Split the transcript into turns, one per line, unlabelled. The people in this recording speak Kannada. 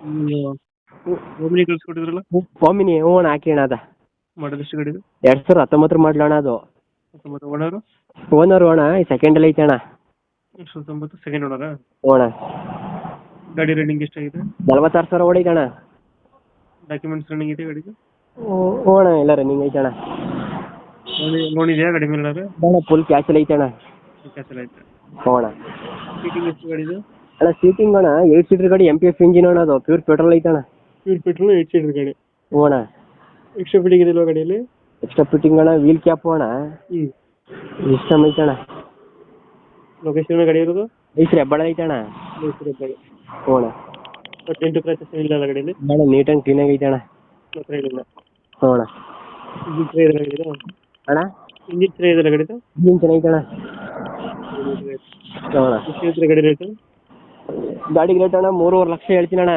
ಓಮಿನಿ ಕಳ್ಸಿಕೊಟ್ಟಿದ್ರಲ್ಲ.
ಓಮಿನಿ ಹ್ಞೂ ಅಣ್ಣ ಹಾಕಿ ಅಣ್ಣ ಅದ
ಮಾಡೋದು ಎಷ್ಟು ಗಾಡಿದು?
2019 ಮಾಡಲ ಅಣ್ಣ ಅದು.
ಓನರು
ಓನರು ಅಣ್ಣ ಸೆಕೆಂಡಲ್ಲಿ ಐತೆ ಅಣ್ಣ.
2019 ಸೆಕೆಂಡ್ ಓನರಾ?
ಹ್ಞೂ ಅಣ್ಣ.
ಗಾಡಿ ರನ್ನಿಂಗ್ ಎಷ್ಟಾಗಿದೆ?
46,000 ಓಡೈತೆ ಅಣ್ಣ.
ಡಾಕ್ಯುಮೆಂಟ್ಸ್ ರನ್ನಿಂಗ್ ಇದೆ ಗಾಡಿದು?
ಹ್ಞೂ ಅಣ್ಣ ಎಲ್ಲ ರನ್ನಿಂಗ್ ಐತೆ ಅಣ್ಣ.
ಲೋನ್ ಇದೆಯಾ ಗಾಡಿ ಮೇಲೆ?
ಅಣ್ಣ ಫುಲ್ ಕ್ಯಾಶಲ್ಲಿ ಐತೆ ಅಣ್ಣ.
ಕ್ಯಾನ್ಸಲ್ ಆಯ್ತು.
ಹ್ಞೂ ಅಣ್ಣ.
ಸೀಟಿಂಗ್ ಎಷ್ಟು ಗಾಡಿದು?
ಅಣ್ಣ ಸೀಟಿಂಗ್ ಅಣ್ಣ 8 ಸೀಟರ್ ಗಾಡಿ MPF ಇಂಜಿನ್ ಅಣ್ಣ, ಅದು ಪ್ಯೂರ್ ಪೆಟ್ರೋಲ್ ಐತೆ ಅಣ್ಣ.
ಪ್ಯೂರ್ ಪೆಟ್ರೋಲ್ 8 ಸೀಟರ್ ಗಾಡಿ.
ಹ್ಞೂ ಅಣ್ಣ.
ಎಕ್ಸ್ಟ್ರಾ ಫಿಟ್ಟಿಂಗ್ ಇದೆಯಲ್ವ ಗಾಡಿಯಲ್ಲಿ?
ಎಕ್ಸ್ಟ್ರಾ ಫಿಟ್ಟಿಂಗ್ ಅಣ್ಣ, ವೀಲ್ ಕ್ಯಾಪು ಅಣ್ಣ ಸಿಸ್ಟಮ್ ಐತೆ ಅಣ್ಣ.
ಲೊಕೇಶನ್ ಗಾಡಿ ಇರೋದು
ಐತ್ರಿ ಹೆಬ್ಬಾಳ ಐತೆ ಅಣ್ಣ. ಹ್ಞೂ ಅಣ್ಣ.
ಟೆಂಟು ಕ್ರಾಚಸ್ ಇಲ್ಲ ಅಲ್ಲ ಗಾಡಿಯಲ್ಲಿ?
ಅಣ್ಣ ನೀಟಾಗಿ ಕ್ಲೀನಾಗಿ ಐತೆ ಅಣ್ಣ.
ಮಾತ್ರ ಇಲ್ಲ.
ಹ್ಞೂ ಅಣ್ಣ.
ಇಂಜಿನ್ ಟ್ರೇ ಇದೆ ಗಾಡಿದು?
ಅಣ್ಣ
ಇಂಜಿನ್ ಟ್ರೇ ಇದೆಲ್ಲ ಗಾಡಿದು?
ಇಂಜಿನ್ ಚೆನ್ನಾಗೈತೆ ಅಣ್ಣ. ಹ್ಞೂ ಅಣ್ಣ.
ಎಷ್ಟು ಹೇಳ್ತೀರಾ ಗಾಡಿ ರೇಟು?
ಗಾಡಿಗೆ ರೇಟ್ ಅಣ್ಣ 3.5 ಲಕ್ಷ ಹೇಳ್ತೀನಿ ಅಣ್ಣ.